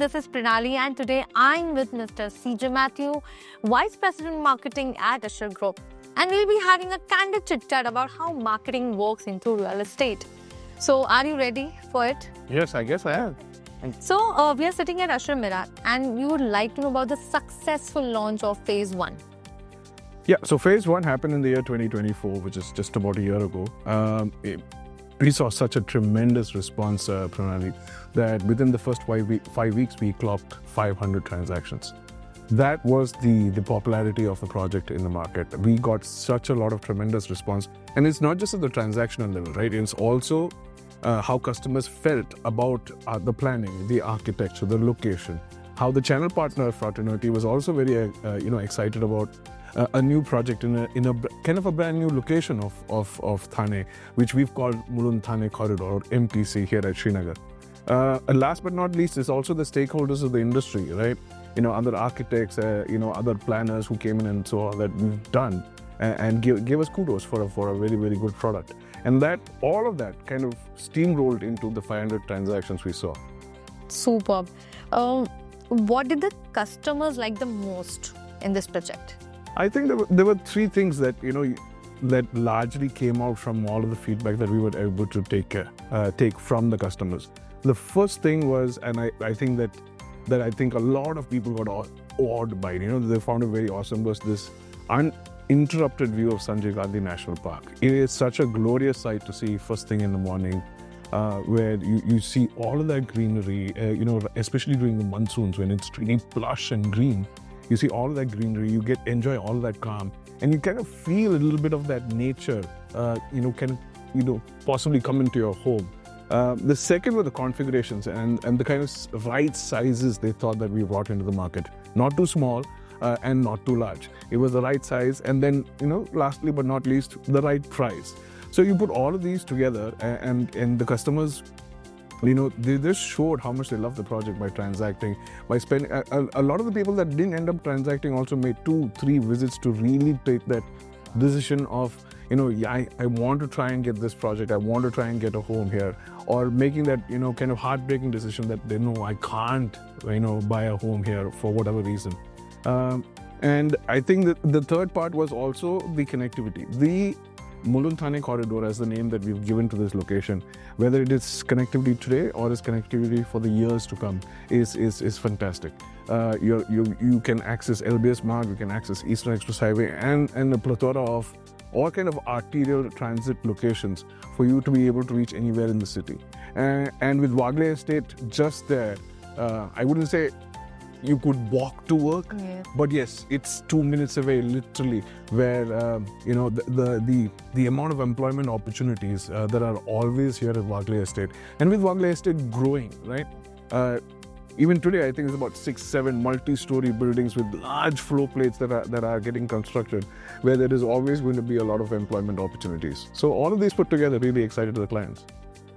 this is Pranali and today I'm with Mr. CJ Mathew, Vice President Marketing at Ashar Group. And we'll be having a candid chit-chat about how marketing works into real estate. So are you ready for it? Yes, I guess I am. So we are sitting at Ashar Merac and we would like to know about the successful launch of Phase 1. Yeah, so Phase 1 happened in the year 2024, which is just about a year ago. We saw such a tremendous response, Pranali, that within the first 5 weeks, we clocked 500 transactions. That was the popularity of the project in the market. We got such a lot of tremendous response. And it's not just at the transactional level, right? It's also how customers felt about the planning, the architecture, the location, how the channel partner fraternity was also very excited about a new project in a kind of a brand new location of Thane, which we've called Mulund Thane corridor, or MTC, here at Srinagar. And last but not least is also the stakeholders of the industry, right? Other architects, other planners who came in and saw that we've done and gave us kudos for a very, very good product. And all of that kind of steamrolled into the 500 transactions we saw. Superb. What did the customers like the most in this project? I think there were three things that that largely came out from all of the feedback that we were able to take from the customers. The first thing was, and I think that I think a lot of people got awed by it. They found it very awesome, was this uninterrupted view of Sanjay Gandhi National Park. It is such a glorious sight to see first thing in the morning, where you see all of that greenery. Especially during the monsoons when it's really plush and green. You see all of that greenery, you enjoy all of that calm, and you kind of feel a little bit of that nature, possibly come into your home. The second were the configurations and the kind of right sizes they thought that we brought into the market. Not too small and not too large. It was the right size, and then, lastly but not least, the right price. So you put all of these together, and the customers, they just showed how much they love the project by transacting, by spending. A lot of the people that didn't end up transacting also made 2-3 visits to really take that decision of, I want to try and get this project, I want to try and get a home here, or making that, kind of heartbreaking decision that they know I can't, buy a home here for whatever reason. And I think that the third part was also the connectivity. The Mulund Thane corridor, as the name that we've given to this location, whether it is connectivity today or is connectivity for the years to come, is fantastic. You can access LBS Marg, you can access Eastern Express Highway, and a plethora of all kind of arterial transit locations for you to be able to reach anywhere in the city. And with Wagle Estate just there, I wouldn't say you could walk to work, but yes, it's 2 minutes away, literally, where the amount of employment opportunities that are always here at Wagle Estate, and with Wagle Estate growing, right? Even today, I think it's about 6-7 multi-story buildings with large floor plates that are getting constructed, where there is always going to be a lot of employment opportunities. So all of these put together really excited the clients.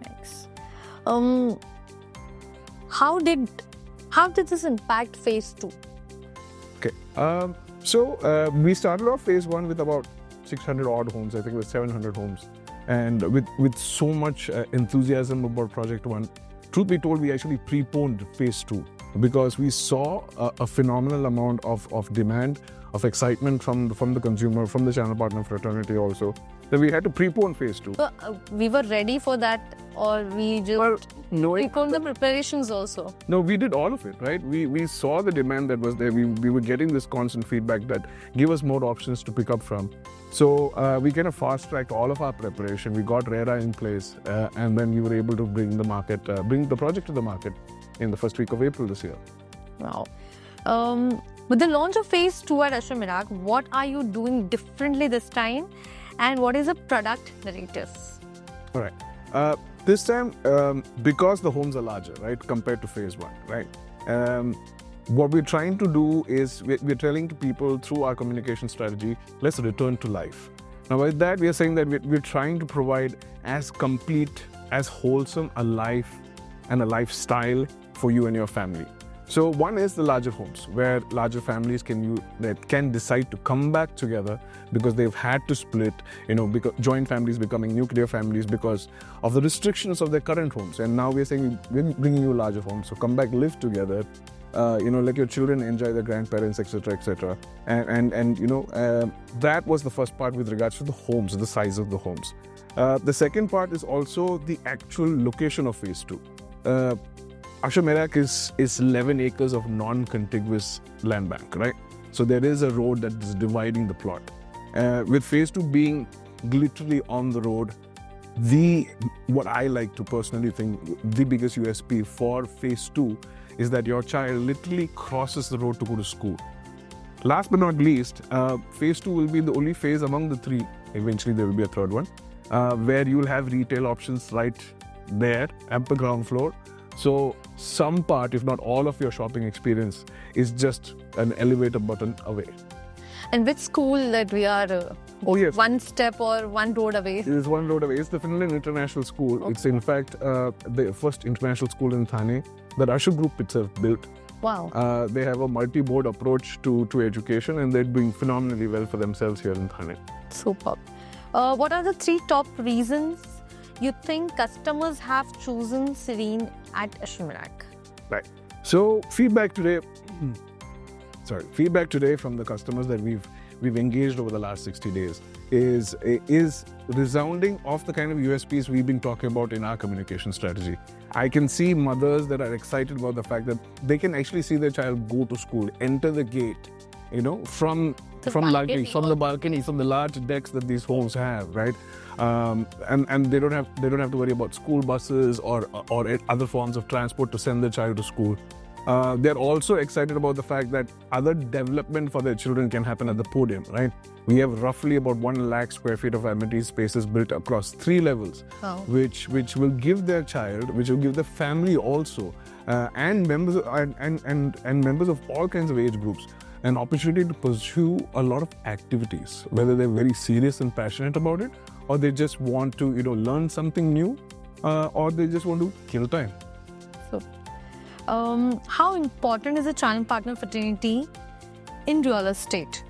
Thanks. How did this impact Phase 2? Okay, so we started off Phase 1 with about 600 odd homes. I think it was 700 homes, and with so much enthusiasm about Project 1. Truth be told, we actually preponed Phase 2 because we saw a phenomenal amount of demand, of excitement from the consumer, from the channel partner fraternity also, that we had to prepone Phase 2. So, we were ready for that, or we just preponed the preparations also? No, we did all of it, right? We saw the demand that was there. We were getting this constant feedback that give us more options to pick up from. So we kind of fast-tracked all of our preparation. We got RERA in place, and then we were able to bring the project to the market in the first week of April this year. Wow. With the launch of Phase 2 at Ashar Merac, what are you doing differently this time, and what is the product narrative? All right. This time, because the homes are larger, right, compared to Phase 1, right? What we're trying to do is we're telling people through our communication strategy, let's return to life. Now, with that, we are saying that we're trying to provide as complete, as wholesome a life and a lifestyle for you and your family. So one is the larger homes, where larger families can decide to come back together because they've had to split, because joint families becoming nuclear families because of the restrictions of their current homes. And now we're saying we're bringing you larger homes, so come back, live together. Let your children enjoy their grandparents, etc., etc. And that was the first part with regards to the homes, the size of the homes. The second part is also the actual location of phase 2. Ashar Merac is 11 acres of non-contiguous land bank, right? So there is a road that is dividing the plot. With phase 2 being literally on the road, what I like to personally think the biggest USP for phase 2 is that your child literally crosses the road to go to school. Last but not least, phase 2 will be the only phase among the 3, eventually there will be a third one, where you'll have retail options right there at the ground floor. So some part, if not all of your shopping experience is just an elevator button away. And which school that we are one step or one road away? It is one road away. It's the Finland International School. Okay. It's in fact the first international school in Thane that Ashar Group itself built. Wow. They have a multi-board approach to education, and they're doing phenomenally well for themselves here in Thane. Superb. What are the 3 top reasons you think customers have chosen Serene at Ashar Merac? Right. So feedback today from the customers that we've engaged over the last 60 days is resounding of the kind of USPs we've been talking about in our communication strategy. I can see mothers that are excited about the fact that they can actually see their child go to school, enter the gate, from the balcony, from the large decks that these homes have, right? And they don't have to worry about school buses or other forms of transport to send their child to school. They're also excited about the fact that other development for their children can happen at the podium, right? We have roughly about 1 lakh square feet of amenity spaces built across 3 levels, which will give their child, which will give the family also, and members and members of all kinds of age groups, an opportunity to pursue a lot of activities, whether they're very serious and passionate about it, or they just want to learn something new, or they just want to kill time. So, how important is a channel partner fraternity in real estate?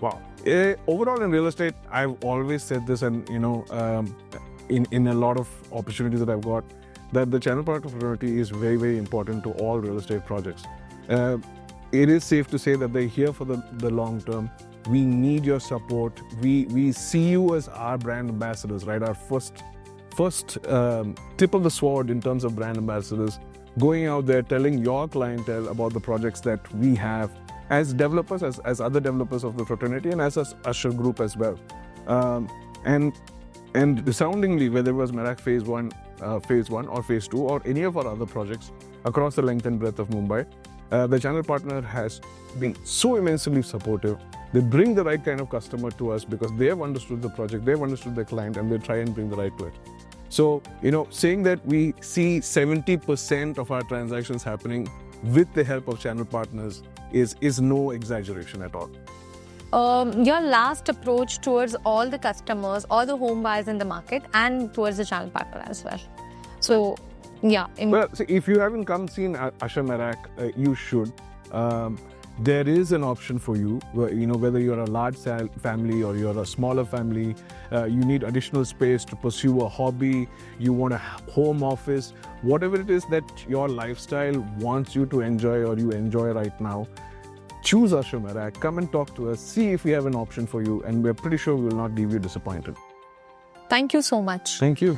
Wow. Overall in real estate, I've always said this, and in a lot of opportunities that I've got, that the channel partner fraternity is very, very important to all real estate projects. It is safe to say that they're here for the long term. We need your support. We see you as our brand ambassadors, right? Our first tip of the sword in terms of brand ambassadors, going out there telling your clientele about the projects that we have as developers, as other developers of the fraternity, and as Ashar Group as well. And resoundingly, whether it was Merac phase 1 or phase 2 or any of our other projects across the length and breadth of Mumbai, the channel partner has been so immensely supportive. They bring the right kind of customer to us because they have understood the project, they have understood the client, and they try and bring the right to it. So, saying that we see 70% of our transactions happening with the help of channel partners is no exaggeration at all. Your last approach towards all the customers or the home buyers in the market and towards the channel partner as well. So, yeah. Well, see, if you haven't seen Ashar Merac, you should. There is an option for you, whether you're a large family or you're a smaller family, you need additional space to pursue a hobby, you want a home office, whatever it is that your lifestyle wants you to enjoy or you enjoy right now, choose Ashar Merac, come and talk to us, see if we have an option for you, and we're pretty sure we will not leave you disappointed. Thank you so much. Thank you.